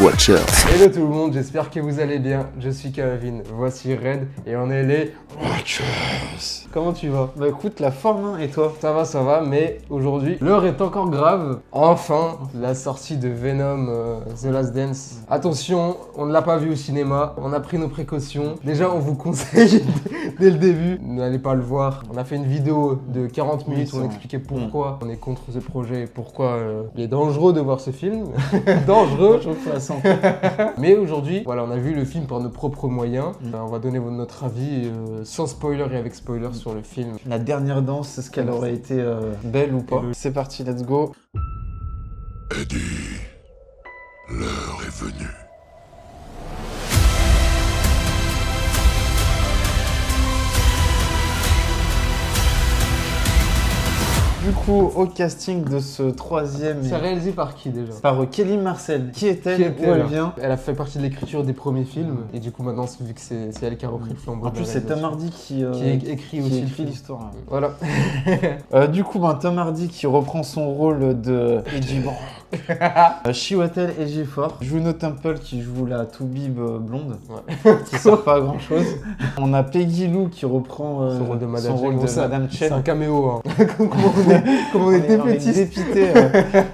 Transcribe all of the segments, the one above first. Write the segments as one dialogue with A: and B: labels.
A: Watchers.
B: Hello tout le monde, j'espère que vous allez bien. Je suis Calvin, voici Red et on est les Watchers. Comment tu vas?
C: Bah écoute, la forme, hein, et toi?
B: Ça va, mais aujourd'hui, l'heure est encore grave. Enfin, la sortie de Venom, The Last Dance. Attention, on ne l'a pas vu au cinéma, on a pris nos précautions. Déjà, on vous conseille dès le début, n'allez pas le voir. On a fait une vidéo de 40 minutes où on expliquait pourquoi on est contre ce projet et pourquoi il est dangereux de voir ce film. Dangereux.
C: Pour la santé.
B: Mais aujourd'hui, voilà, on a vu le film par nos propres moyens. On va donner notre avis sans spoiler et avec spoiler sur le film.
C: La dernière danse, est-ce qu'elle aurait été belle ou pas? C'est parti, let's go.
A: Eddie, l'heure est venue.
C: Du coup, au casting de ce troisième...
B: C'est réalisé par qui déjà?
C: Par Kelly Marcel. Qui est-elle? Où elle vient?
B: Elle a fait partie de l'écriture des premiers films. Et du coup, maintenant, vu que c'est elle qui a repris le flambeau.
C: En plus, c'est Tom Hardy qui
B: écrit aussi
C: l'histoire.
B: Voilà.
C: Du coup, Tom Hardy qui reprend son rôle de Eddie Brock. Chiwetel Ejiofor. Juno Temple qui joue la Toubib blonde.
B: Ouais.
C: Qui sert pas à grand chose. On a Peggy Lou qui reprend
B: son rôle de Madame
C: Madame Chen.
B: C'est un caméo. Hein. Comment on est
C: dépité.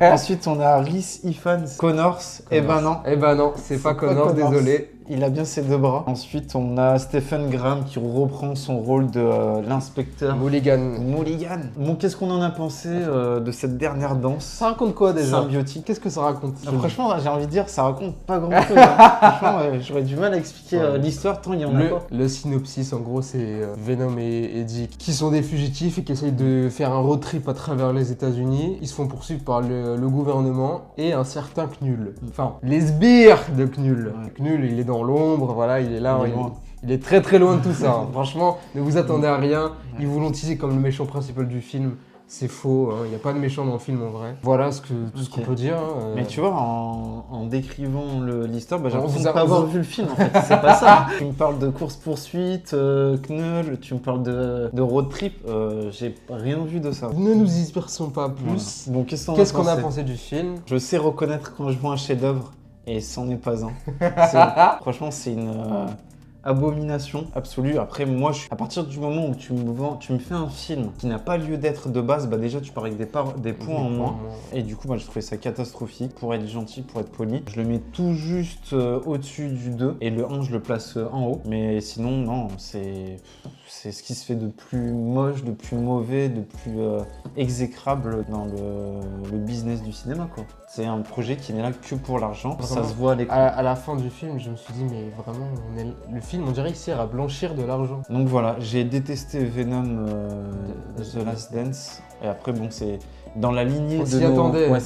C: Ensuite, on a Rhys Ifans, Connors. Eh ben non,
B: c'est pas Connors, désolé.
C: Il a bien ses deux bras. Ensuite, on a Stephen Graham qui reprend son rôle de l'inspecteur
B: Mulligan.
C: Bon, qu'est-ce qu'on en a pensé de cette dernière danse?
B: Ça raconte quoi déjà?
C: Symbiotique.
B: Qu'est-ce que ça raconte?
C: Franchement, j'ai envie de dire, ça raconte pas grand-chose. Franchement, j'aurais du mal à expliquer l'histoire tant il y en a pas.
B: Le synopsis, en gros, c'est Venom et Eddie qui sont des fugitifs et qui essayent de faire un road trip à travers les États-Unis. Ils se font poursuivre par le gouvernement et un certain Knull. Enfin, les sbires de Knull. Ouais. Knull, il est dans l'ombre, voilà, il est là. Il est très très loin de tout ça. Hein. Franchement, ne vous attendez à rien. Ils vous l'ont teasé comme le méchant principal du film. C'est faux, il n'y a pas de méchant dans le film en vrai. Voilà tout ce qu'on peut dire. Hein.
C: Mais tu vois, en décrivant l'histoire, j'ai l'impression de pas avoir vu le film en fait. C'est pas ça. Tu me parles de course-poursuite, Knull, tu me parles de road trip, j'ai rien vu de ça.
B: Ne nous dispersons pas plus.
C: Bon, qu'est-ce qu'on a pensé
B: du film?
C: Je sais reconnaître quand je vois un chef-d'œuvre et c'en est pas un. Franchement, c'est une... abomination absolue. Après, moi, à partir du moment où tu me fais un film qui n'a pas lieu d'être de base, déjà tu pars avec des points en moins. Et du coup, je trouvais ça catastrophique. Pour être gentil, pour être poli, je le mets tout juste au-dessus du 2 et le 1, je le place en haut. Mais sinon, non, c'est ce qui se fait de plus moche, de plus mauvais, de plus exécrable dans le business du cinéma, quoi. C'est un projet qui n'est là que pour l'argent. Ça se voit à l'écran.
B: À la fin du film, je me suis dit, mais vraiment, le film, on dirait qu'il sert à blanchir de l'argent.
C: Donc voilà, j'ai détesté Venom The Last Dance. Et après, bon, c'est dans la lignée c'est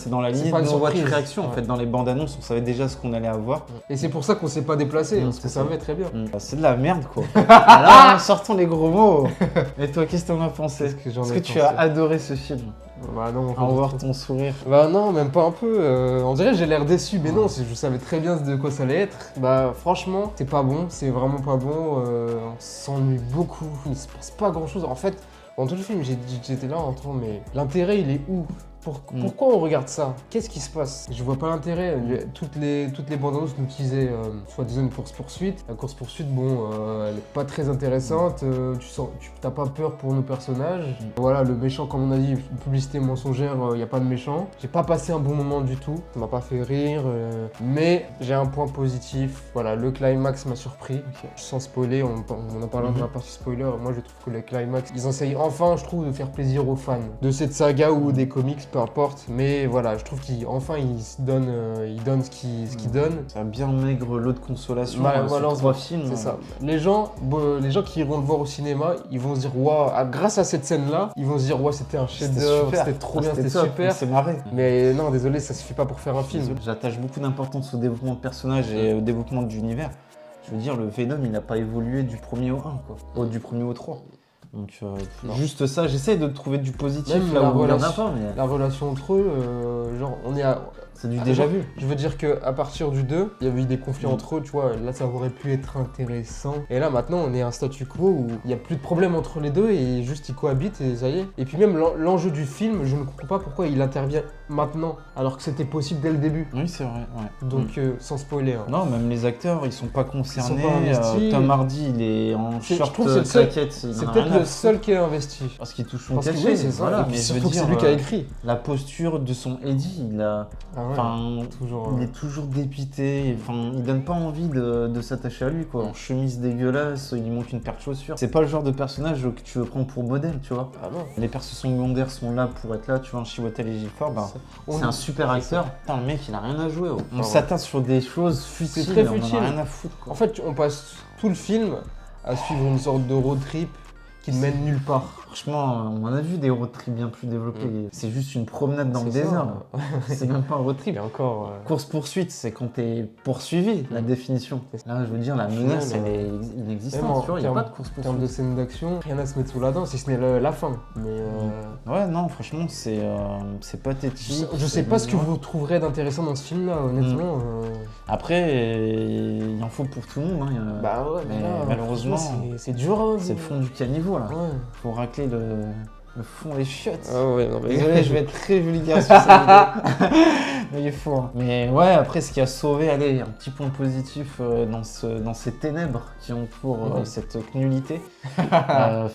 C: dans la lignée de nos réactions. En fait, dans les bandes annonces, on savait déjà ce qu'on allait avoir.
B: Et c'est pour ça qu'on s'est pas déplacé, parce que ça va très bien.
C: C'est de la merde, quoi. Alors, sortons les gros mots. Et toi, qu'est-ce que t'en as pensé? Est-ce que tu as adoré ce film?
B: Bah non,
C: à voir ton sourire.
B: Bah non, même pas un peu. On dirait que j'ai l'air déçu, mais non, je savais très bien de quoi ça allait être. Bah franchement, c'est pas bon, c'est vraiment pas bon. On s'ennuie beaucoup, il se passe pas grand chose. En fait, dans tout le film, j'étais là en train, mais l'intérêt il est où? Pourquoi on regarde ça? Qu'est-ce qui se passe? Je vois pas l'intérêt. Toutes les bandes annonces nous utilisaient soi-disant une course-poursuite. La course-poursuite, bon, elle est pas très intéressante. T'as pas peur pour nos personnages. Voilà, le méchant, comme on a dit, publicité mensongère, y a pas de méchant. J'ai pas passé un bon moment du tout. Ça m'a pas fait rire. Mais j'ai un point positif. Voilà, le climax m'a surpris. Sans spoiler, on en parlera dans la partie spoiler. Moi, je trouve que le climax, ils essayent enfin, je trouve, de faire plaisir aux fans de cette saga ou des comics. Peu importe, mais voilà, je trouve qu'enfin il donne ce qu'il donne.
C: C'est un bien maigre lot de consolation
B: sur
C: 3 films.
B: C'est ça. Les gens qui iront le voir au cinéma, ils vont se dire waouh, grâce à cette scène-là, ils vont se dire waouh, c'était un chef-d'œuvre, c'était trop bien, c'était super.
C: C'est marré.
B: Mais non, désolé, ça suffit pas pour faire un film.
C: J'attache beaucoup d'importance au développement de personnages et au développement de l'univers. Je veux dire, le Venom, il n'a pas évolué du premier au 1, quoi. Du premier au 3. Donc
B: Non.
C: juste ça, j'essaie de trouver du positif
B: Même
C: là
B: la
C: où il y en a
B: relation-
C: pas, mais
B: La relation entre eux, genre, on est à.
C: c'est du déjà vu.
B: Je veux dire qu'à partir du 2, il y avait eu des conflits
C: Mm.
B: entre eux, tu vois, là ça aurait pu être intéressant. Et là maintenant on est à un statu quo où il n'y a plus de problème entre les deux et juste ils cohabitent et ça y est. Et puis même l'enjeu du film, je ne comprends pas pourquoi il intervient maintenant alors que c'était possible dès le début.
C: Oui, c'est vrai, ouais.
B: Donc sans spoiler. Hein.
C: Non, même les acteurs, ils sont pas concernés.
B: pas investis.
C: Tom Hardy, il est en
B: Je
C: short
B: trouve que c'est le seul-
C: claquette. il
B: C'est
C: en a
B: peut-être
C: rien à
B: le
C: foutre.
B: seul qui est investi.
C: Parce qu'il touche son
B: Parce que
C: cachet.
B: oui, c'est ça.
C: Voilà,
B: Et puis
C: mais je
B: surtout
C: veux
B: que c'est
C: dire,
B: lui qui a écrit.
C: la posture de son Eddie, il a...
B: Ah ouais,
C: Enfin,
B: toujours.
C: il est toujours dépité. Enfin, il donne pas envie de s'attacher à lui, quoi. En chemise dégueulasse, il lui manque une paire de chaussures. C'est pas le genre de personnage que tu veux prendre pour modèle, tu vois.
B: Ah non.
C: Les persos secondaires sont là pour être là, tu vois, un Chiwetel Ejiofor, bah,
B: On-
C: c'est un super acteur. Putain, le mec, il a rien à jouer. On
B: ouais.
C: s'attarde sur des choses futiles,
B: très
C: on en
B: futile.
C: a rien à foutre, quoi.
B: En fait, on passe tout le film à suivre une sorte de road trip qui ne mène nulle part.
C: Franchement, on en a vu des road trips bien plus développés. C'est juste une promenade dans le
B: C'est ça.
C: désert. là. C'est même pas un road trip.
B: Et encore.
C: Course-poursuite, c'est quand t'es poursuivi, la définition. Là, je veux dire, la
B: Au
C: menace,
B: final,
C: elle est
B: Même
C: inexistante,
B: en
C: tu vois, il n'y a
B: termes-
C: pas de
B: En termes de
C: course-poursuite.
B: scène d'action, rien à se mettre sous la dent, si ce n'est la fin. Mais
C: Ouais, non, franchement, c'est pathétique.
B: je sais pas ce que vous trouverez d'intéressant dans ce film-là, honnêtement.
C: Après, il en faut pour tout le monde. Hein. il y a-
B: Bah ouais, mais
C: Mais
B: là,
C: malheureusement,
B: franchement, c'est dur. Hein,
C: c'est le fond du caniveau, là.
B: Ouais.
C: Faut racler le fond des chiottes.
B: Ah ouais, non mais.
C: Désolé, je vais être très vulgaire sur cette vidéo. Mais il faut. Hein. Mais ouais, après, ce qui a sauvé, allez, un petit point positif dans ces ténèbres qui entourent
B: Ouais.
C: cette nullité,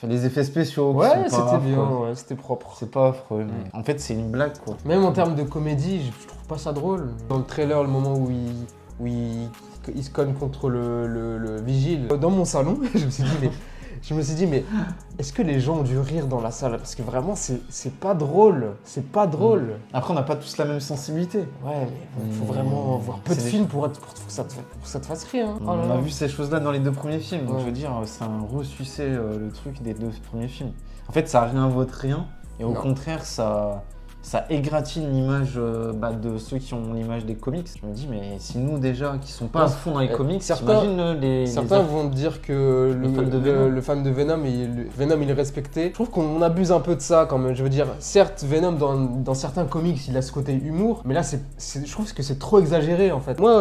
C: les effets spéciaux. qui
B: Ouais,
C: sont pas
B: c'était
C: affreux.
B: bien, ouais, c'était propre.
C: C'est pas affreux. Mais en fait, c'est une blague, quoi.
B: Même en termes de comédie, je trouve pas ça drôle. Dans le trailer, le moment où il se cogne contre le vigile, dans mon salon, je me suis dit, mais est-ce que les gens ont dû rire dans la salle? Parce que vraiment, c'est pas drôle. C'est pas drôle.
C: Après, on n'a pas tous la même sensibilité.
B: Ouais, mais faut vraiment voir peu de
C: C'est des-
B: films pour que ça te fasse rire. Hein. Oh là
C: On
B: là.
C: a vu ces choses-là dans les 2 premiers films, donc
B: Ouais.
C: je veux dire, ça a ressucé le truc des 2 premiers films. En fait, ça réinvente rien, et au
B: Non.
C: contraire, ça égratigne l'image de ceux qui ont l'image des comics. Je me dis, mais si nous déjà, qui sont pas à fond dans les comics,
B: certains-
C: t'imagines les
B: Certains vont dire que
C: Le fan de Venom.
B: le fan de Venom, Venom, il est respecté. Je trouve qu'on abuse un peu de ça quand même. Je veux dire, certes, Venom, dans certains comics, il a ce côté humour, mais là, je trouve que c'est trop exagéré en fait. Moi,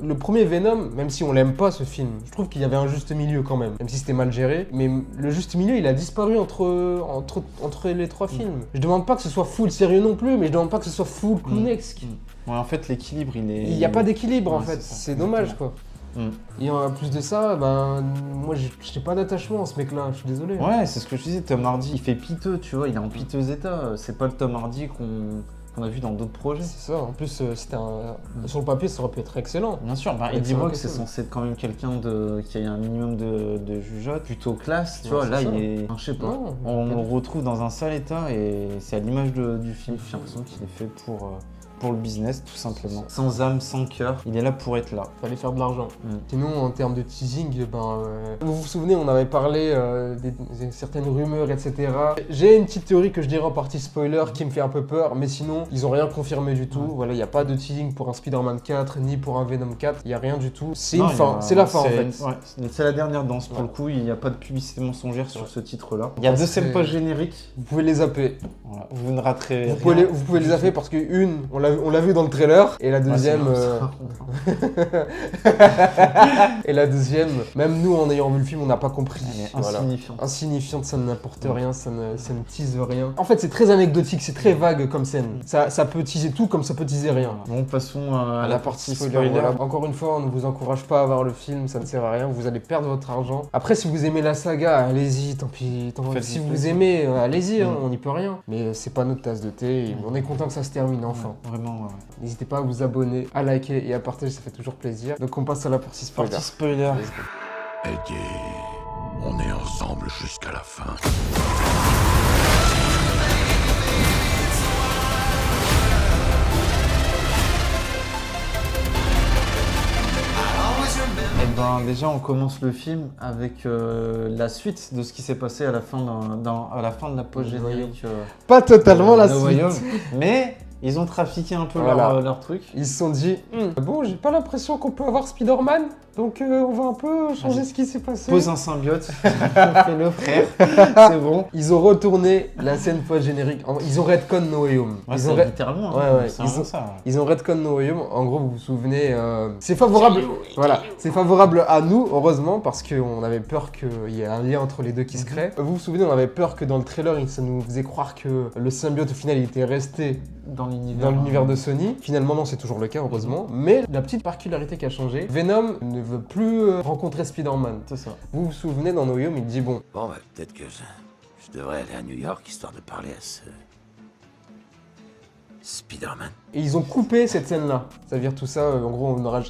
B: le premier Venom, même si on l'aime pas ce film, je trouve qu'il y avait un juste milieu quand même, même si c'était mal géré. Mais le juste milieu, il a disparu entre les 3 films. Je demande pas que ce soit full sérieux non plus, mais je demande pas que ce soit full clownesque.
C: Ouais, en fait, l'équilibre, il est...
B: Il n'y a pas d'équilibre en
C: Ouais,
B: fait,
C: c'est ça.
B: c'est dommage quoi.
C: Mm.
B: Et en plus de ça, ben moi j'ai pas d'attachement à ce mec-là, je suis désolé.
C: Ouais, c'est ce que je disais, Tom Hardy, il fait piteux, tu vois, il est en piteux état. C'est pas le Tom Hardy qu'on a vu dans d'autres projets.
B: C'est ça, en plus sur le papier ça aurait pu être excellent.
C: Bien sûr,
B: Avec
C: Eddie
B: ça,
C: Brock
B: quelque
C: c'est
B: chose.
C: censé être quand même quelqu'un qui a un minimum de jugeote, plutôt classe, tu
B: Ouais,
C: vois,
B: c'est
C: là
B: ça.
C: il est, enfin, je sais pas,
B: Non,
C: on
B: pas
C: le
B: du
C: retrouve dans un sale état et c'est à l'image du film, j'ai l'impression qu'il est fait pour le business tout simplement. Sans âme, sans cœur, il est là pour être là.
B: Fallait faire de l'argent.
C: Mm.
B: Sinon en termes de teasing, vous vous souvenez on avait parlé certaines rumeurs, etc. J'ai une petite théorie que je dirais en partie spoiler qui me fait un peu peur, mais sinon ils ont rien confirmé du tout.
C: Ouais.
B: Voilà, il n'y a pas de teasing pour un Spider-Man 4 ni pour un Venom 4, il n'y a rien du tout. C'est
C: Non,
B: une fin, c'est la fin en fait.
C: Ouais, c'est la dernière danse pour
B: Ouais.
C: le coup, il n'y a pas de publicité mensongère sur
B: Ouais.
C: ce titre-là. Il y a
B: Ça
C: 2
B: serait-
C: scènes post-génériques,
B: Vous pouvez les zapper.
C: voilà. Vous ne raterez
B: Vous pouvez,
C: rien.
B: vous pouvez les zapper parce que une, on l'a vu dans le trailer, et la deuxième, et la deuxième, même nous en ayant vu le film, on n'a pas compris.
C: Elle est
B: Voilà.
C: insignifiante.
B: Insignifiante, ça n'apporte rien, ça ne tease rien. En fait, c'est très anecdotique, c'est très vague comme scène. Ça peut teaser tout comme ça peut teaser rien.
C: Bon, passons à
B: À la partie spoiler, voilà. Encore une fois, on ne vous encourage pas à voir le film, ça ne sert à rien, vous allez perdre votre argent. Après, si vous aimez la saga, allez-y, tant pis.
C: Faites
B: Si
C: du
B: vous
C: plaisir.
B: aimez, allez-y, hein,
C: Mm.
B: on n'y peut rien. Mais c'est pas notre tasse de thé, et on est content que ça se termine enfin.
C: Vraiment, ouais.
B: N'hésitez pas à vous abonner, à liker et à partager, ça fait toujours plaisir. Donc on passe à la partie spoiler.
C: Partie spoiler.
A: Eddie, on est ensemble jusqu'à la fin.
C: Eh ben, déjà, on commence le film avec la suite de ce qui s'est passé à la fin, à la fin de la post-générique.
B: Pas totalement la
C: No
B: suite.
C: Way Home. Mais ils ont trafiqué un peu
B: Voilà.
C: leur truc.
B: Ils se sont dit, bon, j'ai pas l'impression qu'on peut avoir Spider-Man. Donc on va un peu changer ce qui s'est passé.
C: Pose un symbiote, fais-le frère, c'est bon.
B: Ils ont retourné la scène post-générique. Ils ont retcon No Way Home.
C: Ouais,
B: Ils ont
C: c'est littéralement, hein,
B: Ouais,
C: c'est
B: ils
C: vraiment
B: ont-
C: ça. Ouais.
B: Ils ont retcon No Way Home. En gros, vous vous souvenez, c'est favorable. Voilà, c'est favorable à nous, heureusement, parce qu'on avait peur qu'il y ait un lien entre les deux qui se crée. Vous vous souvenez, on avait peur que dans le trailer, ça nous faisait croire que le symbiote, au final, il était resté
C: Dans
B: dans l'univers de Sony. Finalement, non, c'est toujours le cas, heureusement. Mais la petite particularité qui a changé, Venom ne veut plus rencontrer Spider-Man.
C: C'est ça.
B: Vous vous souvenez, dans No Way Home, il dit bon,
A: Bon, bah, peut-être que je devrais aller à New York histoire de parler à ce. Spider-Man.
B: et ils ont coupé cette scène-là. Ça veut dire tout ça, en gros, on n'aura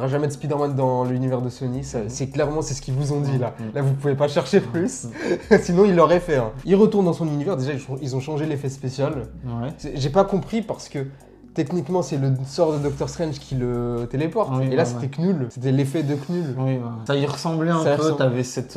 B: jamais de Spider-Man dans l'univers de Sony. C'est clairement, c'est ce qu'ils vous ont dit là. Là, vous pouvez pas chercher plus. Sinon, ils l'auraient fait. Hein. Il retourne dans son univers. Déjà, ils ont changé l'effet spécial.
C: Ouais.
B: J'ai pas compris parce que techniquement, c'est le sort de Doctor Strange qui le téléporte.
C: Oui,
B: et là,
C: ouais,
B: c'était Knull. C'était l'effet de Knull.
C: Oui, ouais. Ça y ressemblait un
B: Ça y
C: peu,
B: ressemble.
C: t'avais cette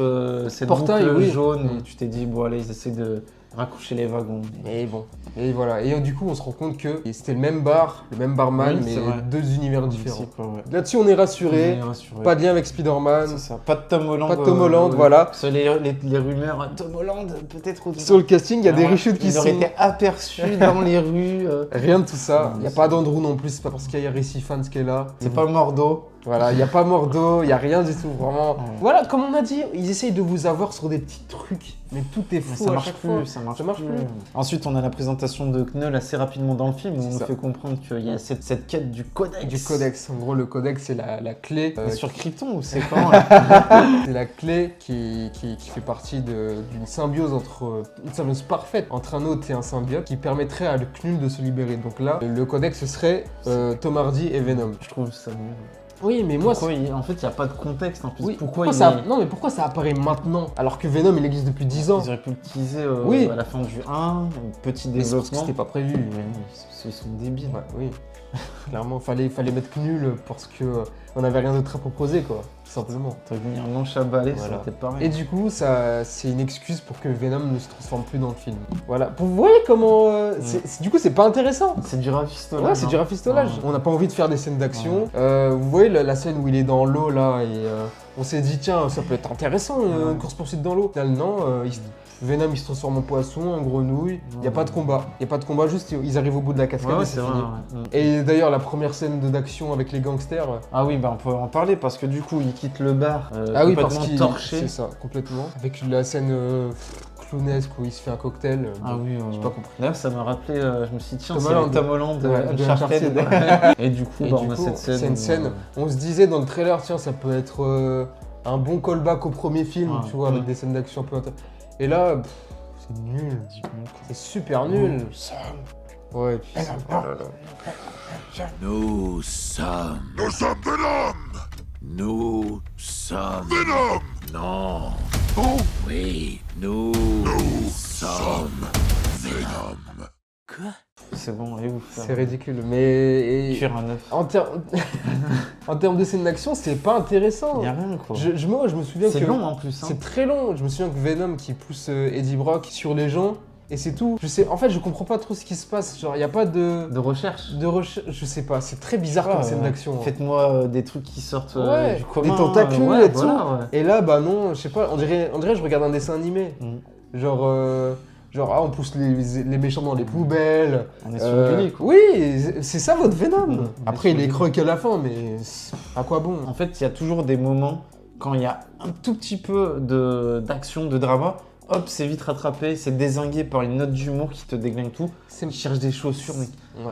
B: Portail,
C: boucle
B: oui.
C: jaune et tu t'es dit, bon allez, ils essaient de raccrocher les wagons.
B: Et bon, et voilà. Et du coup, on se rend compte que c'était le même bar, le même barman,
C: Oui, c'est vrai.
B: mais deux univers différents.
C: Aussi, quoi, ouais.
B: Là-dessus, on est rassuré.
C: On est rassuré.
B: Pas de lien avec Spider-Man.
C: C'est ça. Pas de Tom Holland.
B: Pas de Tom Holland, voilà.
C: Parce que les rumeurs, Tom Holland, peut-être au
B: Sur le casting, il y a des reshoots qui
C: Ils
B: sont.
C: auraient été aperçus dans les rues.
B: Rien de tout ça.
C: Non,
B: Il n'y a
C: c'est-
B: pas d'Andrew non plus, c'est pas parce qu'il y a Récit Fans qui est là.
C: C'est pas Mordo.
B: Voilà, il n'y a pas Mordo, il n'y a rien du tout, vraiment.
C: Ouais.
B: Voilà, comme on a dit, ils essayent de vous avoir sur des petits trucs, mais tout est
C: Mais
B: fou
C: ça
B: à
C: marche
B: chaque
C: plus,
B: fois.
C: ça marche
B: marche plus.
C: Ensuite, on a la présentation de Knull assez rapidement dans le film où
B: C'est
C: on nous
B: ça.
C: fait comprendre qu'il y a cette quête du codex.
B: Du codex, en gros, le codex, c'est la clé.
C: Mais sur Krypton ou c'est quand là
B: C'est la clé qui fait partie d'une symbiose une symbiose parfaite entre un hôte et un symbiote qui permettrait à le Knull de se libérer. Donc là, le codex, ce serait Tom Hardy et Venom.
C: Je trouve ça nul.
B: Oui, mais moi,
C: Pourquoi en fait, il n'y a pas de contexte en plus.
B: Oui,
C: pourquoi
B: pourquoi
C: il
B: ça...
C: est-
B: Non, mais pourquoi ça apparaît maintenant alors que Venom il existe depuis 10 ans?
C: Ils auraient pu le teaser
B: Oui.
C: à la fin du 1, petit
B: Mais c'est parce que
C: développement.
B: c'était pas prévu.
C: Mais non, ils sont débiles.
B: Ouais, oui. Clairement, fallait mettre nul parce que on avait rien d'autre à proposer, quoi. Tout simplement.
C: T'aurais mis un manche à balai,
B: Voilà.
C: ça aurait été pareil.
B: Et du coup, c'est une excuse pour que Venom ne se transforme plus dans le film. Voilà. Vous voyez comment. Du coup, c'est pas intéressant.
C: C'est du rafistolage.
B: Ouais, c'est du
C: hein.
B: rafistolage.
C: Ouais.
B: On n'a pas envie de faire des scènes d'action. Vous voyez la scène où il est dans l'eau là et on s'est dit tiens ça peut être intéressant une course poursuite dans l'eau. Au final non, Venom il se transforme en poisson, en grenouille. Il y a pas de combat. Il y a pas de combat, juste ils arrivent au bout de la cascade
C: Ouais,
B: et
C: c'est
B: c'est
C: vrai.
B: fini.
C: ouais.
B: Et d'ailleurs la première scène d'action avec les gangsters.
C: Ah oui, bah on peut en parler parce que du coup, il quitte le bar
B: Ah oui parce
C: complètement
B: qu'il
C: torché.
B: c'est ça complètement. Avec la scène clownesque où il se fait un cocktail.
C: Ah oui,
B: j'ai pas compris.
C: D'ailleurs, ça m'a rappelé, je me suis dit, tiens,
B: Tom
C: c'est
B: Holland.
C: Tom Holland
B: Ouais, de
C: Uncharted.
B: Uncharted.
C: Et du coup,
B: Et
C: bah,
B: du
C: on a
B: coup,
C: cette scène.
B: c'est une scène. On se disait dans le trailer, tiens, ça peut être un bon callback au premier film,
C: Ouais.
B: tu vois, avec des scènes d'action un peu. Et là, c'est nul. C'est super nul. Ouais, puis c'est- oh là là.
A: Nous sommes.
D: Nous sommes Venom!
A: Nous sommes.
D: Venom!
A: Non.
D: Oh,
A: Oui, nous sommes.
D: Venom!
A: Quoi?
C: C'est bon, allez vous faire.
B: C'est ridicule. Mais.
C: Cuire un œuf.
B: En termes de scènes d'action, c'est pas intéressant.
C: Il y a rien, quoi.
B: Moi, je me souviens que.
C: C'est long en plus. Hein.
B: C'est très long. Je me souviens que Venom qui pousse Eddie Brock sur les gens. Et c'est tout. En fait, je comprends pas trop ce qui se passe. Genre, il y a pas
C: De recherche.
B: de recherche. Je sais pas. C'est très bizarre comme scène d'action. hein.
C: Faites-moi des trucs qui sortent
B: Ouais,
C: du commun.
B: des tentacules
C: ouais,
B: et tout.
C: voilà, ouais.
B: Et là, bah non, je sais pas, on dirait je regarde un dessin animé.
C: Mm.
B: On pousse les méchants dans les poubelles.
C: On est sur Gulli, quoi.
B: Oui, c'est ça votre Venom.
C: Mm.
B: Après, il est
C: Sur
B: croque à la fin, mais à quoi bon?
C: En fait, il y a toujours des moments quand il y a un tout petit peu d'action, de drama. Hop, c'est vite rattrapé, c'est dézingué par une note d'humour qui te déglingue tout. Il cherche des chaussures, mec.
B: Ouais.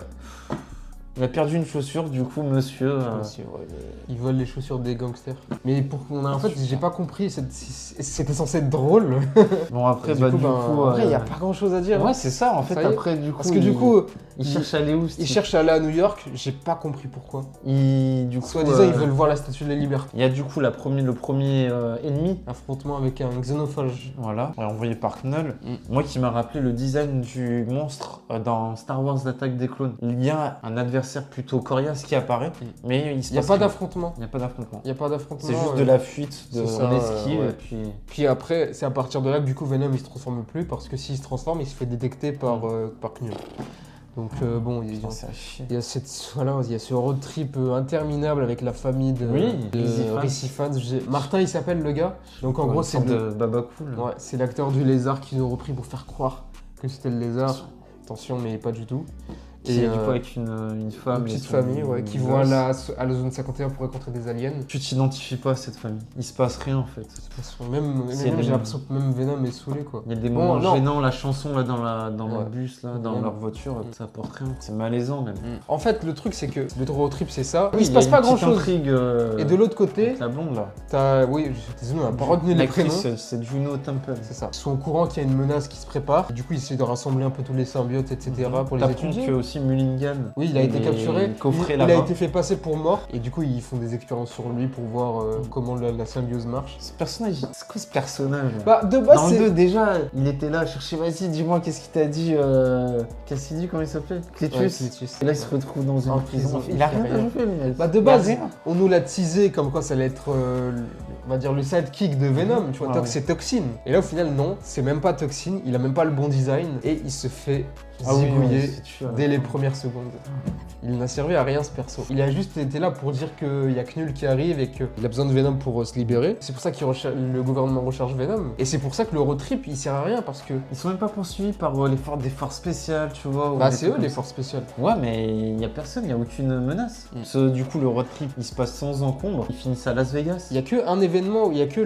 C: Il a perdu une chaussure, du coup, monsieur.
B: Monsieur, ouais, mais ils volent les chaussures des gangsters. Mais en fait, j'ai pas compris. C'était censé être drôle.
C: Bon, après,
B: Du
C: bah,
B: coup,
C: du
B: ben,
C: coup.
B: après, il y a pas grand chose à dire.
C: Ouais, c'est ça, en fait,
B: Ça y est.
C: après, du coup.
B: Parce que du coup,
C: il cherche à aller où,
B: ils cherchent à aller à New York. J'ai pas compris pourquoi.
C: Du coup,
B: Soi-disant, ils veulent voir la Statue de la Liberté.
C: Il y a du coup le premier ennemi.
B: Affrontement avec un xénophage.
C: Voilà, envoyé par Knull.
B: Mm.
C: Moi qui m'a rappelé le design du monstre dans Star Wars l'Attaque des clones. Il y a un adversaire plutôt coriace qui apparaît, mais il se
B: Il n'y a
C: passe
B: pas
C: rien.
B: d'affrontement.
C: Il n'y a pas d'affrontement.
B: Il n'y a pas d'affrontement.
C: C'est juste de la fuite,
B: c'est ça,
C: on esquive
B: ouais.
C: et puis...
B: Puis après, c'est à partir de là que du coup Venom il se transforme plus parce que s'il se transforme, il se fait détecter par Knull. Donc bon,
C: Putain, c'est à chier.
B: il y a il y a ce road trip interminable avec la famille de
C: Rissi Fans.
B: Martin, il s'appelle le gars. Donc en gros, c'est
C: de Baba Cool.
B: ouais, c'est l'acteur du lézard qu'ils ont repris pour faire croire que c'était le lézard. Attention, mais pas du tout.
C: Qui est du coup avec une femme.
B: Une petite
C: et son
B: famille qui vont
C: gosse.
B: à la zone 51 pour rencontrer des aliens.
C: Tu t'identifies pas à cette famille. Il se passe rien en fait.
B: Même
C: C'est des-
B: j'ai l'impression que même Venom est saoulé quoi.
C: Il y a des
B: Bon,
C: moments
B: non.
C: gênants, la chanson là dans
B: Ouais.
C: le bus, là, dans
B: Mm.
C: leur voiture, ça apporte rien. C'est malaisant même.
B: En fait, le truc c'est que le road trip c'est ça.
C: Oui,
B: Il se passe
C: y a
B: pas
C: une
B: grand
C: petite
B: chose.
C: intrigue,
B: Et de l'autre côté,
C: avec la blonde là.
B: t'as. Oui, désolé, on n'a pas retenu les
C: L'actrice,
B: prénoms.
C: c'est Juno Temple.
B: C'est ça. Ils sont au courant qu'il y a une menace qui se prépare. Et du coup, ils essaient de rassembler un peu tous les symbiotes, etc. pour les
C: T'apprends
B: étudier.
C: que aussi Mullingan.
B: Oui, il a été
C: est
B: capturé.
C: Coffré
B: Il a
C: là-bas.
B: été fait passer pour mort. Et du coup, ils font des expériences sur lui pour voir comment la symbiose marche.
C: Ce personnage, c'est quoi ce personnage?
B: Bah, de base,
C: Dans le
B: c'est.
C: 2 déjà, il était là à chercher, vas-y dis-moi qu'est-ce qu'il t'a dit, Cassidy, comment il s'appelle? Clétus.
B: Ouais, Clétus.
C: Et là il se retrouve dans une
B: En
C: prison.
B: prison,
C: Il a
B: il
C: rien
B: fait
C: à
B: rien.
C: jouer le mec.
B: Bah, de
C: Il a
B: base,
C: rien.
B: on nous l'a teasé comme quoi ça allait être, on va dire, le sidekick de Venom. Tu vois,
C: Ah
B: Tox,
C: ouais.
B: c'est Toxine. Et là, au final, non, c'est même pas Toxine. Il a même pas le bon design. Et il se fait zigouiller
C: c'est tueur.
B: dès les premières secondes. Il n'a servi à rien ce perso. Il a juste été là pour dire qu'il y a Knull qui arrive et qu'il a besoin de Venom pour se libérer. C'est pour ça que le gouvernement recherche Venom. Et c'est pour ça que le road trip il sert à rien parce que.
C: Ils sont même pas poursuivis par des forces spéciales, tu vois. ou
B: Bah
C: des
B: c'est
C: trucs
B: eux
C: comme
B: les
C: ça.
B: forces spéciales.
C: Ouais, mais il y a personne, il y a aucune menace. Parce que, du coup, le road trip, il se passe sans encombre. Ils finissent à Las Vegas.
B: Il y a que un événement où il y a que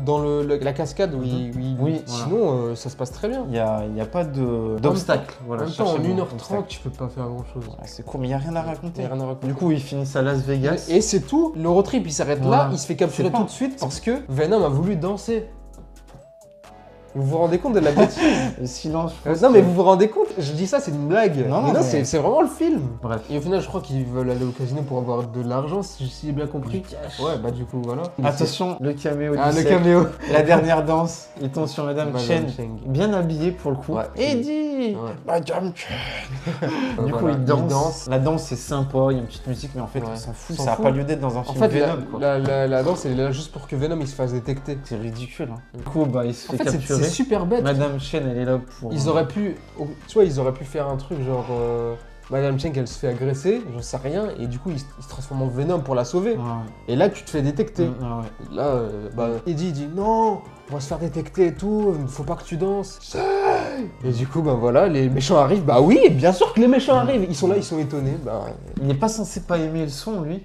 B: dans la cascade où
C: Oui,
B: sinon ça se passe très bien.
C: Il y a pas d'obstacle. Voilà,
B: En même temps, en
C: cherchez le mot,
B: 1h30,
C: obstacle.
B: tu peux pas faire grand chose.
C: Ouais, c'est court, mais il y a rien à raconter.
B: Il y a rien à raconter.
C: Du coup, ils finissent à Las Vegas.
B: Et c'est tout, le road trip il s'arrête là,
C: Voilà.
B: il se fait capturer
C: C'est pas-
B: tout de suite parce que Venom a voulu danser. Vous vous rendez compte de la bêtise?
C: Le silence. je pense
B: Non mais
C: que-
B: vous vous rendez compte? Je dis ça, c'est une blague.
C: Non,
B: mais
C: mais-
B: c'est vraiment le film.
C: Bref.
B: Et au final, je crois qu'ils veulent aller au casino pour avoir de l'argent, si j'ai bien compris. Ouais, bah du coup, voilà.
C: Attention, le caméo
B: Ah,
C: du
B: le
C: siècle.
B: caméo.
C: La dernière danse, il tombe sur Madame
B: Madame
C: Chen,
B: Cheng.
C: bien habillée pour le coup.
B: Ouais.
C: Eddie
B: Ouais.
C: Madame Chen Du coup,
B: Voilà,
C: il danse. La danse, c'est sympa, il y a une petite musique, mais en fait,
B: Ouais.
C: on s'en fout.
B: S'en
C: Ça n'a
B: fout.
C: pas lieu d'être dans un
B: En
C: film
B: fait,
C: Venom, quoi.
B: la danse, elle est là juste pour que Venom il se fasse détecter.
C: C'est ridicule. Hein. Du coup, bah, il se
B: En
C: fait
B: fait, c'est
C: capturer.
B: super bête.
C: Madame Chen, elle est là pour.
B: Ils auraient pu, tu vois, ils auraient pu faire un truc genre Madame Cheng, elle se fait agresser, j'en sais rien, et du coup, il se transforme en Venom pour la sauver.
C: Ouais.
B: Et là, tu te fais détecter.
C: Ouais.
B: Là, Eddie dit non, on va se faire détecter et tout, faut pas que tu danses. Et du coup, bah voilà, les méchants arrivent. Bah oui, bien sûr que les méchants arrivent. Ils sont là, ils sont étonnés. Bah,
C: Il n'est pas censé pas aimer le son, lui.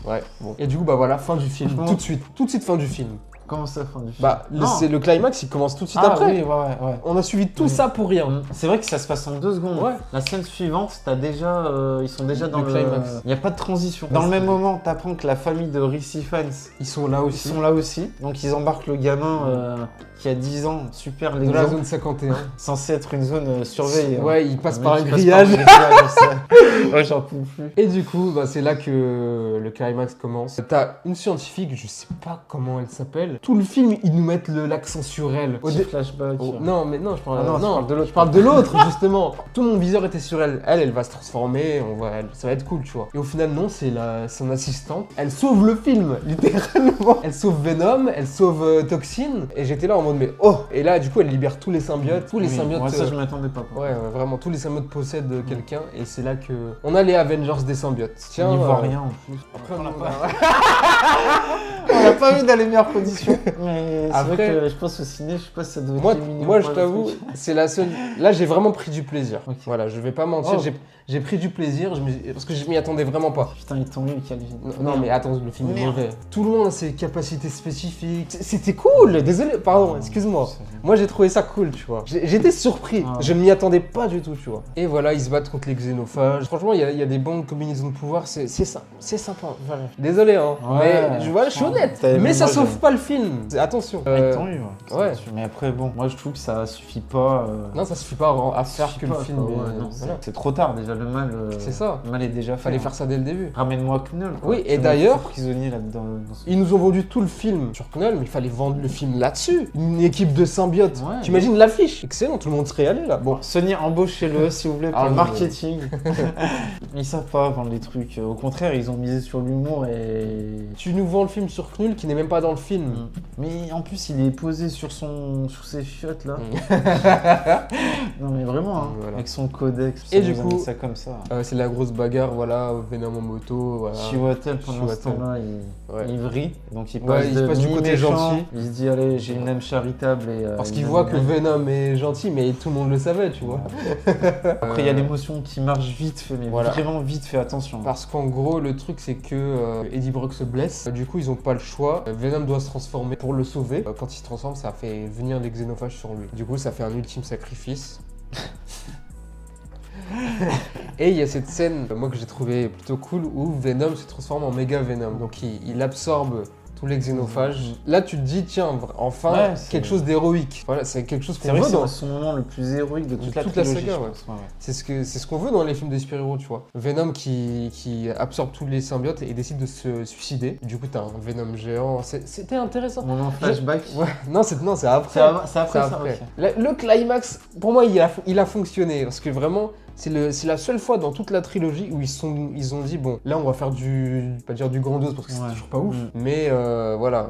B: ouais, bon. Et du coup, bah voilà, fin du film.
C: Franchement.
B: Tout de suite, fin du film.
C: Comment ça, fin du film?
B: Bah,
C: Non.
B: c'est le climax, il commence tout de suite
C: Ah
B: après.
C: oui, ouais.
B: On a suivi tout
C: Mm.
B: ça pour rien.
C: C'est vrai que ça se passe en 2 secondes.
B: Ouais.
C: La scène suivante, t'as déjà, ils sont déjà dans
B: Le
C: le
B: climax.
C: Il n'y a pas de transition. Dans le même moment, t'apprends que la famille de Rissi Fans,
B: Ils sont là
C: ils
B: aussi.
C: sont là aussi. Donc ils embarquent le gamin qui a 10 ans, super
B: De la
C: l'exemple,
B: zone 51.
C: censé être une zone surveillée. hein.
B: Ouais, ils passent
C: Le
B: par un
C: mec qui passe
B: grillage.
C: par un grillage, je sais. Ouais, j'en peux plus.
B: Et du coup, bah, c'est là que le climax commence. T'as une scientifique, je sais pas comment elle s'appelle. Tout le film, ils nous mettent l'accent sur elle.
C: Petit flashback.
B: Non, mais non, je parle,
C: Ah non, tu parles de l'autre.
B: je parle de l'autre, justement. Tout mon viseur était sur elle. Elle va se transformer, ça va être cool, tu vois. Et au final, non, c'est son assistante. Elle sauve le film, littéralement. Elle sauve Venom, elle sauve Toxine. Et j'étais là en mode, mais oh! Et là, du coup, elle libère tous les symbiotes. Tous les
C: Oui,
B: symbiotes.
C: ouais, ça, je m'attendais pas.
B: Ouais, vraiment, tous les symbiotes possèdent quelqu'un, et c'est là que on a les Avengers des symbiotes.
C: On n'y voit rien en plus.
B: Après,
C: on
B: on
C: n'a
B: a
C: pas... on l'a pas vu dans les meilleures conditions. Mais c'est
B: Après-
C: vrai que je pense au ciné, je sais pas si ça doit être
B: Moi,
C: mignon
B: moi
C: ou
B: je
C: pas, le
B: t'avoue,
C: truc.
B: c'est la seule. Là, j'ai vraiment pris du plaisir.
C: Ok.
B: Voilà, je vais pas mentir,
C: Oh.
B: j'ai pris du plaisir parce que je m'y attendais vraiment pas.
C: Putain, ils t'ont eu, Calvin.
B: Non, mais attends, le film est
C: Merde.
B: mauvais. Tout le monde a ses capacités spécifiques. C'était cool, désolé, pardon, excuse-moi. Moi, j'ai trouvé ça cool, tu vois. J'étais surpris,
C: Ah.
B: je ne m'y attendais pas du tout, tu vois. Et voilà, ils se battent contre les xénophages. Franchement, il y a des bonnes combinaisons de pouvoir, c'est sympa. Voilà. désolé, hein.
C: Ouais.
B: Mais je suis honnête.
C: T'as aimé,
B: Mais ça
C: moi,
B: sauve
C: j'aime.
B: pas le film. Attention.
C: Ils t'ont eu,
B: ouais.
C: Mais après, bon, moi je trouve que ça suffit pas.
B: Non, ça suffit pas à faire
C: suffit
B: que
C: pas,
B: le film.
C: quoi, ouais,
B: est-
C: non,
B: voilà.
C: c'est trop tard déjà, le mal.
B: C'est ça.
C: Le mal est déjà fait.
B: Fallait
C: hein.
B: faire ça dès le début.
C: Ramène-moi Knull. quoi.
B: Oui, et
C: C'est mon
B: d'ailleurs-
C: fou prisonnier là-dedans.
B: Ils nous ont vendu tout le film sur Knull, mais il fallait vendre le film là-dessus. Ils une équipe de symbiotes.
C: Ouais.
B: T'imagines l'affiche? Excellent, tout le monde serait allé là. Bon,
C: Sony, embauchez-le s'il vous plaît pour
B: Ah,
C: le
B: non,
C: marketing. Ils savent pas vendre les trucs. Au contraire, ils ont misé sur l'humour et.
B: tu nous vends le film sur Knull qui n'est même pas dans le film.
C: Mais en plus, il est posé sur ses chiottes là. Non mais vraiment, hein,
B: Voilà.
C: avec son codex.
B: Et
C: ça
B: du
C: nous a
B: coup-
C: mis ça comme ça.
B: C'est la grosse bagarre, voilà, Venom en moto, voilà.
C: Chiwetel pendant ce
B: Chiwetel.
C: temps-là,
B: Ouais.
C: il vrille, donc il
B: Ouais,
C: passe,
B: il se passe du côté
C: mi-méchant,
B: gentil.
C: Il se dit allez, j'ai une âme charitable et.
B: Parce
C: une
B: qu'il
C: âme
B: voit que
C: humaine.
B: Venom est gentil, mais tout le monde le savait, tu vois.
C: Après, il y a l'émotion qui marche vite fait, mais
B: Voilà.
C: vraiment vite fait, attention.
B: Parce qu'en gros, le truc, c'est que Eddie Brock se blesse. Du coup, ils ont pas le choix. Venom doit se transformer pour le sauver. Quand il se transforme, ça fait venir les xénophages sur lui. Du coup, ça fait un ultime sacrifice. Et il y a cette scène, moi, que j'ai trouvé plutôt cool, où Venom se transforme en méga Venom. Donc, il absorbe tous les xénophages. Là, tu te dis, tiens, enfin,
C: Ouais, c'est-
B: quelque chose d'héroïque. Voilà, c'est quelque chose
C: C'est
B: qu'on
C: vrai que
B: veut
C: c'est
B: dans...
C: son moment le plus héroïque de toute la
B: toute la
C: trilogie,
B: saga,
C: je
B: ouais.
C: pense. Ouais.
B: C'est ce qu'on veut dans les films de super-héros, tu vois. Venom qui absorbe tous les symbiotes et décide de se suicider. Du coup, t'as un Venom géant. C'était intéressant.
C: Moment flashback.
B: Ouais, non, c'est après.
C: C'est après
B: C'est
C: ça,
B: après.
C: ok.
B: Le climax, pour moi, il a fonctionné. Parce que vraiment, c'est la seule fois dans toute la trilogie où ils ont dit, bon, là, on va faire pas dire du grandiose parce que c'est
C: Ouais.
B: toujours pas ouf.
C: Mm.
B: Mais voilà,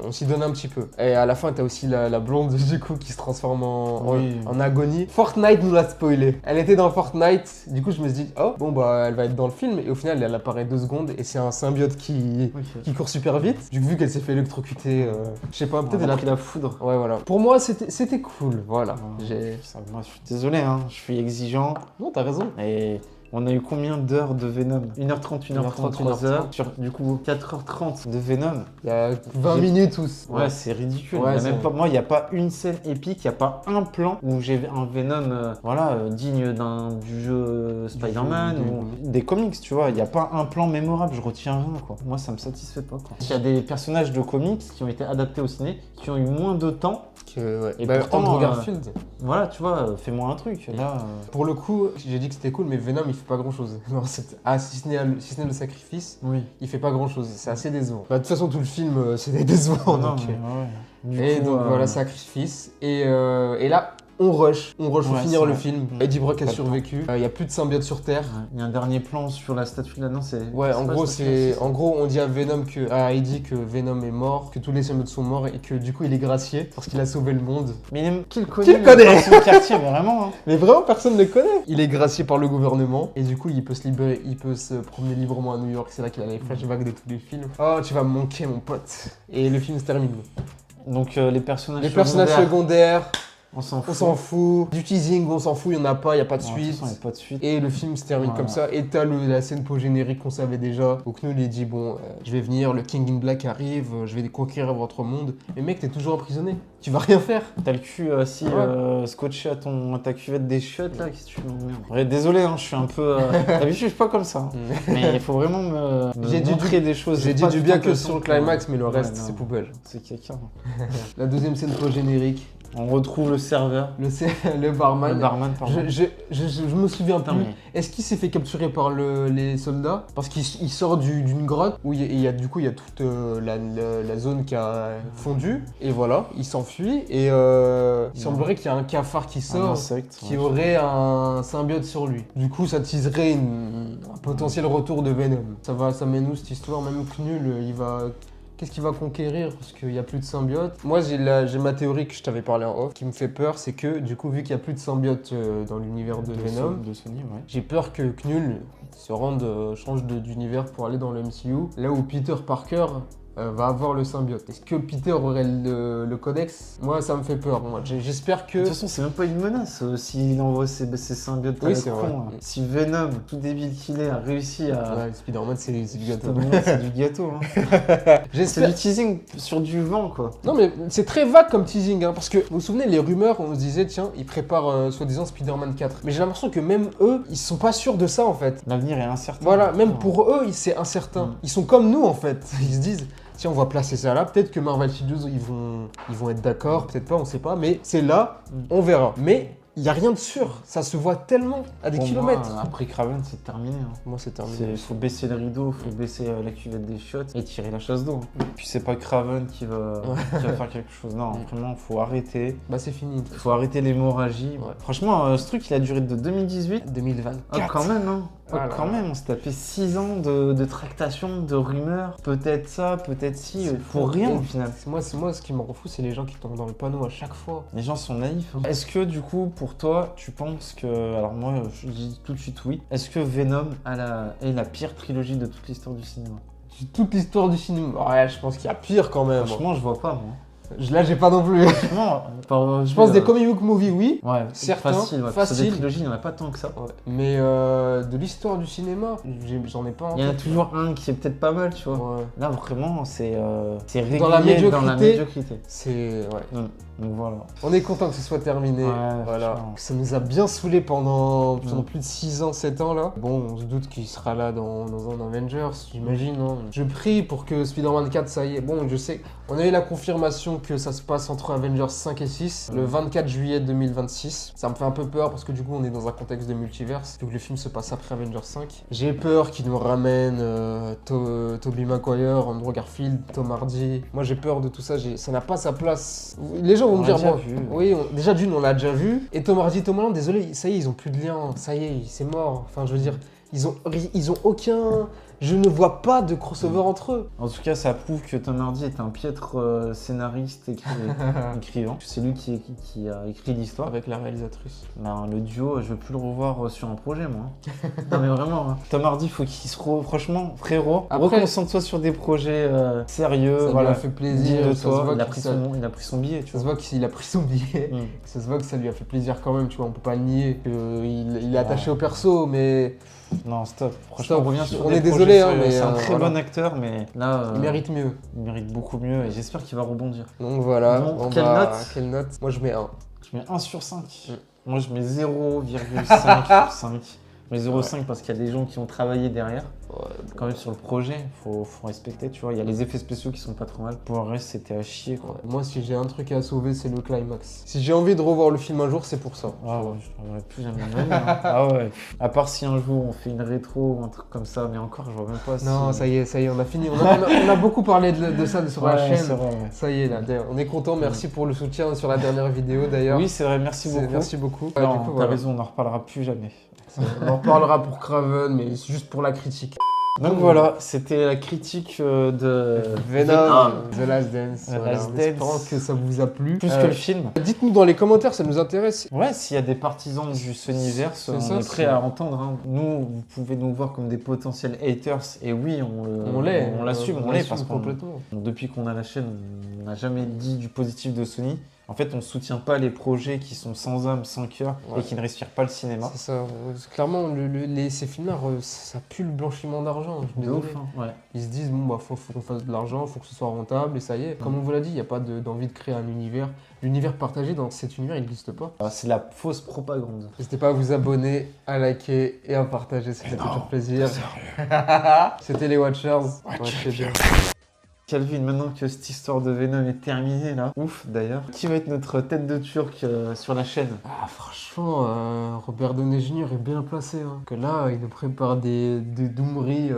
B: on s'y donne un petit peu. Et à la fin, t'as aussi la blonde, du coup, qui se transforme
C: Oui.
B: en agonie. Fortnite nous l'a spoilé. Elle était dans Fortnite. Du coup, je me suis dit, oh, bon, bah, elle va être dans le film. Et au final, elle apparaît 2 secondes. Et c'est un symbiote qui court super vite. Du coup, vu qu'elle s'est fait électrocuter, je sais pas, peut-être elle a
C: pris la foudre.
B: Ouais, voilà. Pour moi, c'était cool. Voilà.
C: Moi, je suis désolé, hein, je suis exigeant.
B: Non, t'as raison.
C: Et on a eu combien d'heures de Venom 1h30, 1h30, 3h.
B: 1h30.
C: Sur du coup 4h30 de Venom.
B: Il y a 20 minutes ou...
C: Ouais, c'est ridicule.
B: Ouais,
C: Il y a
B: c'est
C: même
B: vrai.
C: pas, moi, il n'y a pas une scène épique, il n'y a pas un plan où j'ai un Venom digne du jeu Spider-Man ou des comics, tu vois. Il n'y a pas un plan mémorable, je retiens rien, quoi. Moi, ça me satisfait pas, quoi. Il y a des personnages de comics qui ont été adaptés au ciné, qui ont eu moins de temps.
B: Et
C: Et
B: bah,
C: pourtant,
B: Andrew Garfield.
C: Voilà, tu vois, fais-moi un truc. Là,
B: Pour le coup, j'ai dit que c'était cool, mais Venom, il fait pas grand-chose. Non, si ce n'est le sacrifice,
C: oui.
B: il fait pas grand-chose. C'est assez décevant. Bah, de toute façon, tout le film, c'était décevant.
C: Non,
B: donc,
C: mais ouais. Du
B: et
C: coup,
B: donc voilà, sacrifice. Et là, on rush pour
C: Ouais,
B: finir
C: c'est
B: le
C: vrai.
B: film. Eddie Brock a
C: Pas le
B: survécu. Il y a plus de symbiote sur Terre.
C: Il y a un dernier plan sur la statue là, non, c'est.
B: Ouais,
C: c'est
B: en
C: pas
B: gros,
C: la statue,
B: en gros, on dit à Eddie que Venom est mort, que tous les symbiotes sont morts et que du coup, il est gracié parce qu'il a sauvé le monde.
C: Mais qui le connaît
B: Qui le connaît
C: dans son quartier, mais vraiment. Hein.
B: Mais vraiment, personne ne le connaît. Il est gracié par le gouvernement et du coup, il peut se libérer, il peut se promener librement à New York. C'est là qu'il a les flashbacks de tous les films. Oh, tu vas me manquer, mon pote. Et le film se termine.
C: Donc les personnages
B: Les personnages secondaires,
C: on s'en fout.
B: on s'en fout. Du teasing, on s'en fout, il n'y en a pas, il n'y a pas de
C: Bon, de toute
B: suite.
C: façon, il y a pas de suite.
B: Et le film se termine
C: Voilà.
B: comme ça. Et t'as la scène post-générique qu'on savait déjà. Donc nous, il dit, bon, je vais venir, le King in Black arrive, je vais conquérir votre monde. Mais mec, t'es toujours emprisonné. Tu vas rien faire.
C: T'as le cul scotché à ta cuvette des chiottes là, qu'est-ce que tu m'emmerdes. Ouais, désolé, hein, je suis un peu. D'habitude, je suis pas comme ça. hein. Mais il faut vraiment me
B: J'ai dit
C: montrer des choses.
B: J'ai dit
C: pas
B: du
C: tout
B: bien
C: le
B: que
C: temps
B: sur le
C: pour-
B: climax, mais le
C: Ouais,
B: reste,
C: non.
B: c'est poubelle.
C: C'est quelqu'un.
B: La deuxième scène post-générique,
C: On retrouve le serveur,
B: le barman.
C: le barman, pardon.
B: Je me souviens
C: Putain,
B: plus.
C: mais-
B: Est-ce qu'il s'est fait capturer par les soldats? Parce qu'il sort d'une grotte où il y a toute la zone qui a fondu. Et voilà, il s'enfuit. Et il semblerait qu'il y a un cafard qui
C: Un
B: sort.
C: insecte.
B: Qui
C: ouais.
B: aurait un symbiote sur lui. Du coup, ça teaserait un potentiel retour de Venom. Ça mène où cette histoire? Même Knull, qu'est-ce qu'il va conquérir? Parce qu'il n'y a plus de symbiote. Moi, j'ai ma théorie que je t'avais parlé en off, qui me fait peur, c'est que du coup, vu qu'il n'y a plus de symbiote dans l'univers de Venom,
C: De Sony, ouais.
B: j'ai peur que Knull change d'univers pour aller dans le MCU, là où Peter Parker va avoir le symbiote. Est-ce que Peter aurait le codex? Moi, ça me fait peur. Moi, j'espère que...
C: De toute façon, c'est même pas une menace s'il envoie ses symbiotes à
B: Oui,
C: la
B: c'est
C: con,
B: vrai.
C: hein. Si Venom, tout débile qu'il est, a réussi à.
B: Ouais, Spider-Man, c'est du gâteau.
C: Spider-Man, c'est du gâteau. Hein. C'est
B: J'espère...
C: du teasing sur du vent, quoi.
B: Non mais c'est très vague comme teasing, hein, parce que vous vous souvenez les rumeurs, on se disait tiens, ils préparent soi-disant Spider-Man 4. Mais j'ai l'impression que même eux, ils sont pas sûrs de ça en fait.
C: L'avenir est incertain.
B: Voilà, même
C: Ouais.
B: pour eux, c'est incertain.
C: Mm.
B: Ils sont comme nous en fait. Ils se disent tiens, on va placer ça là. Peut-être que Marvel Studios, ils vont être d'accord, peut-être pas, on sait pas. Mais c'est là, on verra. Mais y a rien de sûr. Ça se voit tellement à des
C: Pour
B: kilomètres.
C: moi, après Craven, c'est terminé. Hein.
B: Moi, c'est terminé.
C: Il faut baisser le rideau, il faut baisser la cuvette des chiottes et tirer la chasse d'eau. Puis c'est pas Craven qui va faire quelque chose. Non, vraiment, faut arrêter.
B: Bah, c'est fini.
C: Faut arrêter l'hémorragie.
B: Ouais.
C: Franchement, ce truc, il a duré de 2018.
B: 2024.
C: Ah, quand même, hein.
B: Ah là
C: Quand
B: là.
C: même, on s'est tapé 6 ans de tractation, de rumeurs. Peut-être ça, peut-être si. Pour rien au final.
B: Moi, ce qui me rend fou, c'est les gens qui tombent dans le panneau à chaque fois.
C: Les gens sont naïfs. Hein. Est-ce que du coup, pour toi, tu penses que. Alors moi, je dis tout de suite oui. Est-ce que Venom est la pire trilogie de toute l'histoire du cinéma?
B: Toute l'histoire du cinéma. Ouais, je pense qu'il y a pire quand même.
C: Franchement, je vois pas, moi.
B: Là, j'ai pas non plus.
C: Franchement,
B: Je pense des comic book movies, oui.
C: Ouais,
B: certains,
C: facile. Ouais, parce que
B: facile.
C: des trilogies, il n'y en a pas tant que ça.
B: Ouais. Mais de l'histoire du cinéma, j'en ai pas en
C: Il y en a
B: tête.
C: toujours un qui est peut-être pas mal, tu vois.
B: Ouais.
C: Là, vraiment, c'est régulier
B: Dans la médiocrité.
C: médiocrité.
B: C'est. Ouais.
C: Donc voilà.
B: On est content que ce soit terminé.
C: Ouais,
B: voilà.
C: franchement.
B: Ça nous a bien saoulé pendant plus de 6 ans, 7 ans là. Bon, on se doute qu'il sera là dans un Avengers, j'imagine. Hein. Je prie pour que Spider-Man 4, ça y est. Bon, je sais, on a eu la confirmation que ça se passe entre Avengers 5 et 6, le 24 juillet 2026. Ça me fait un peu peur parce que du coup, on est dans un contexte de multiverse, vu que le film se passe après Avengers 5. J'ai peur qu'ils nous ramènent Tobey Maguire, Andrew Garfield, Tom Hardy. Moi, j'ai peur de tout ça. Ça n'a pas sa place. Les gens vont
C: On
B: me
C: l'a
B: dire,
C: déjà
B: bon,
C: vu.
B: oui, déjà d'une, on l'a déjà vu. Et Tom Hardy, Tom Holland, désolé, ça y est, ils ont plus de lien. Ça y est, c'est mort. Enfin, je veux dire, ils ont aucun. Je ne vois pas de crossover entre eux.
C: En tout cas, ça prouve que Tom Hardy est un piètre scénariste écrivain. C'est lui qui a écrit l'histoire.
B: Avec la réalisatrice.
C: Ben, le duo, je veux plus le revoir sur un projet, moi. Non, mais vraiment, hein. Tom Hardy, faut qu'il se franchement, frérot,
B: Après-
C: reconcentre-toi sur des projets sérieux.
B: Ça
C: voilà.
B: lui a fait plaisir.
C: Digne de
B: ça se
C: toi.
B: voit
C: Il a
B: qu'il
C: pris son billet, tu
B: Ça se
C: vois.
B: voit qu'il a pris son billet.
C: Mm.
B: Ça se voit que ça lui a fait plaisir quand même, tu vois. On peut pas le nier. Il est attaché au perso, mais
C: Non, stop. Franchement,
B: Stop.
C: on revient sur
B: On
C: des
B: est
C: projets
B: désolé, hein,
C: sérieux.
B: mais,
C: c'est un très
B: voilà.
C: bon acteur, mais là,
B: il mérite mieux.
C: il mérite beaucoup mieux et j'espère qu'il va rebondir.
B: Donc voilà.
C: Bon,
B: on
C: quelle
B: va-
C: note
B: Quelle note? Moi, je mets 1.
C: Je mets 1 sur 5.
B: Mm.
C: Moi, je mets 0,5 sur 5. Mais 0,5 parce qu'il y a des gens qui ont travaillé derrière. Quand même sur le projet, faut respecter, tu vois. Il y a les effets spéciaux qui sont pas trop mal. Pour le reste, c'était à chier, quoi.
B: Moi, si j'ai un truc à sauver, c'est le climax. Si j'ai envie de revoir le film un jour, c'est pour ça.
C: Ah ouais, je ne reverrai plus jamais de ma vie, hein. Ah ouais. À part si un jour on fait une rétro ou un truc comme ça, mais encore, je vois même pas si...
B: Non, ça y est, on a fini. On a beaucoup parlé de ça sur la
C: Ouais,
B: chaîne.
C: c'est vrai, ouais.
B: Ça y est, là, d'ailleurs, on est content. Merci pour le soutien sur la dernière vidéo, d'ailleurs.
C: Oui, c'est vrai, merci beaucoup.
B: Merci beaucoup.
C: Non,
B: Du coup,
C: t'as
B: voilà.
C: raison, on n'en reparlera plus jamais.
B: On en reparlera pour Craven, mais c'est juste pour la critique.
C: Donc voilà, c'était la critique de
B: Venom, The Last Dance.
C: The
B: Voilà,
C: Last
B: en
C: Dance.
B: espérant que ça vous a plu.
C: Plus que le film.
B: Dites-nous dans les commentaires, ça nous intéresse.
C: Ouais, s'il y a des partisans du Sonyverse,
B: C'est
C: on
B: ça,
C: est prêt
B: c'est-
C: à entendre. Hein. Nous, vous pouvez nous voir comme des potentiels haters, et oui,
B: On l'est.
C: on l'assume, on l'est parce qu'on
B: complètement.
C: depuis qu'on a la chaîne, on n'a jamais dit du positif de Sony. En fait, on ne soutient pas les projets qui sont sans âme, sans cœur
B: Ouais.
C: et qui ne respirent pas le cinéma.
B: C'est ça. Clairement, ces films-là, ça pue le blanchiment d'argent. Je suis
C: De
B: désolé.
C: ouf, hein. Ouais.
B: Ils se disent, bon, bah, faut qu'on fasse de l'argent, faut que ce soit rentable, et ça y est. Comme on vous l'a dit, il n'y a pas d'envie de créer un univers. L'univers partagé dans cet univers, il n'existe pas.
C: Ah, c'est la fausse propagande.
B: N'hésitez pas à vous abonner, à liker et à partager, ça fait toujours plaisir. C'était les Watchers. Watchez bien.
C: Calvin, maintenant que cette histoire de Venom est terminée, là, ouf d'ailleurs, qui va être notre tête de turc sur la chaîne?
B: Ah, franchement, Robert Downey Jr. est bien placé. Hein. Que là, il nous prépare des doumeries.